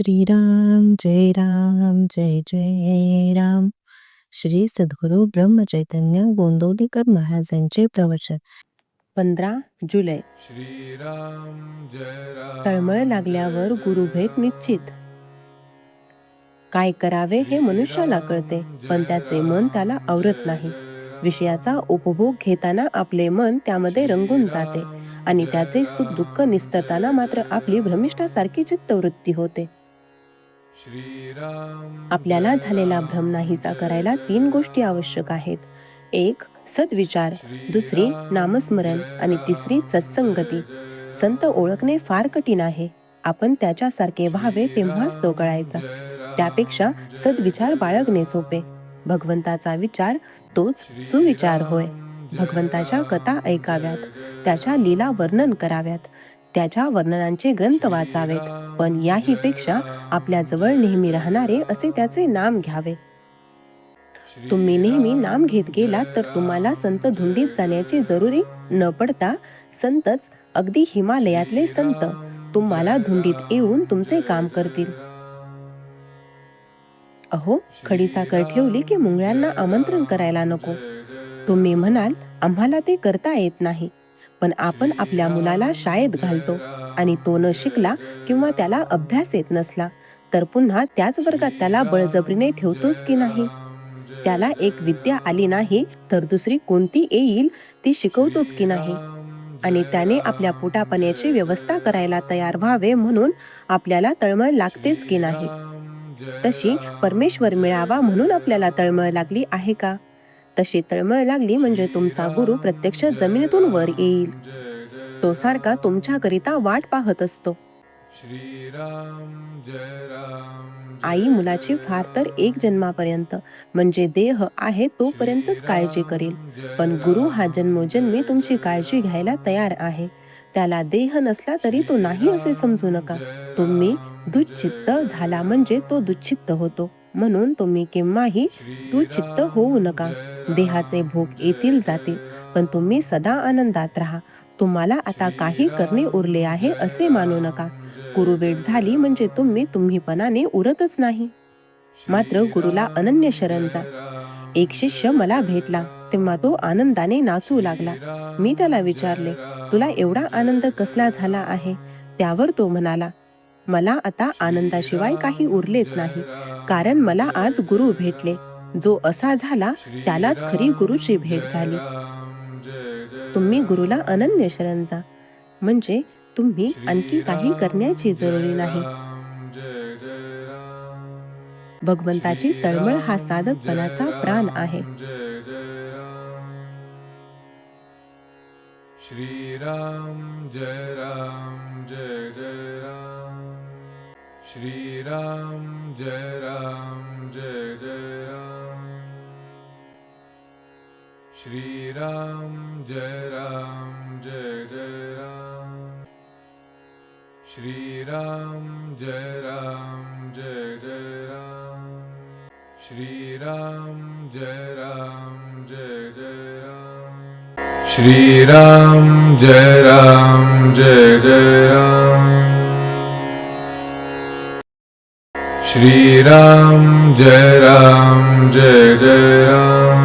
श्रीराम जय राम जय जय राम. श्री सद्गुरु ब्रह्मचैतन्य गोंदवलेकर महाराजांचे प्रवचन. 15 जुलै. तळमळ लागल्यावर गुरुभेट निश्चित. काय करावे हे मनुष्याला कळते, पण त्याचे मन त्याला आवरत नाही. विषयाचा उपभोग घेताना आपले मन त्यामध्ये रंगून जाते आणि त्याचे सुख दुःख निस्तरताना मात्र आपली भ्रमिष्ठासारखी चित्तवृत्ती होते. आपल्याला झालेला भ्रम नाहीसा करायला 3 गोष्टी आवश्यक आहेत. 1 सद्विचार, दुसरी नामस्मरण आणि तिसरी सत्संगती. संत ओळखणे फार कठीण आहे. आपण त्याच्यासारखे व्हावे तेव्हाच तो कळायचा. त्यापेक्षा सद्विचार बाळगणे सोपे. भगवंताचा विचार तोच सुविचार होय. भगवंताच्या कथा ऐकाव्यात, त्याच्या लीला वर्णन कराव्यात, त्याच्या वर्णनांचे ग्रंथ वाचावेत, पण याहीपेक्षा आपल्या जवळ नेहमी राहणारे असे त्याचे नाम घ्यावे. तुम्ही नेहमी नाम घेत गेलात तर तुम्हाला संत धुंडीत जाण्याची जरुरी न पडता संतच, अगदी हिमालयातले संत तुम्हाला धुंडीत येऊन तुमचे काम करतील. अहो, खडीसाखर ठेवली की मुंगळ्यांना आमंत्रण करायला नको. तुम्ही म्हणाल आम्हाला ते करता येत नाही, पण आपण आपल्या मुलाला शाळेत घालतो आणि तो न शिकला किंवा त्याला अभ्यास येत नसला तर पुन्हा त्याच वर्गात त्याला बळजबरीने ठेवतोच की नाही. त्याला एक विद्या आली नाही तर दुसरी कोणती येईल ती शिकवतोच की नाही. आणि त्याने आपल्या पोटापाण्याची व्यवस्था करायला तयार व्हावे म्हणून आपल्याला तळमळ लागतेच की नाही. तशी परमेश्वर मिळावा म्हणून आपल्याला तळमळ लागली आहे का? तशी तळमळ लागली म्हणजे तुमचा गुरु प्रत्यक्ष जमिनीतून वर येईल. तो सारखा तुमच्याकरिता वाट पाहत असतो. आई मुलाची फार तर 1 जन्मापर्यंत म्हणजे देह आहे तोपर्यंतच काळजी करेल, पण गुरु हा जन्मोजन्मी तुमची काळजी घ्यायला तयार आहे. त्याला देह नसला तरी तो नाही असे समजू नका. तुम्ही दुःचित्त झाला म्हणजे तो दुःचित्त होतो, म्हणून तुम्ही केव्हाही दुःचित्त होऊ नका. देहाचे भोग येतील जातील, पण तुम्ही सदा आनंदात राहा. तुम्हाला आता काही करणे उरले आहे असे मानू नका. गुरुभेट झाली म्हणजे तुम्ही तुम्हीपणाने उरतच नाही. मात्र गुरुला अनन्य शरण जा. एक शिष्य मला भेटला तेव्हा तो आनंदाने नाचू लागला. मी त्याला विचारले, तुला एवढा आनंद कसला झाला आहे? त्यावर तो म्हणाला, मला आता आनंदाशिवाय काही उरलेच नाही, कारण मला आज गुरु भेटले. जो असा झाला त्यालाच खरी गुरुची भेट झाली. तुम्ही गुरुला अनन्य शरण जा, म्हणजे तुम्ही आणखी काही करण्याची जरुरी नाही. भगवंताची तळमळ हा साधकपणाचा प्राण आहे. श्रीराम जय राम जय जय राम. श्रीराम जय राम जय जय राम. श्रीराम जय राम जय जय राम. श्रीराम जय राम जय जय राम. श्रीराम जय राम जय जय राम. श्रीराम जय राम जय जय राम. श्रीराम जय राम जय जय राम.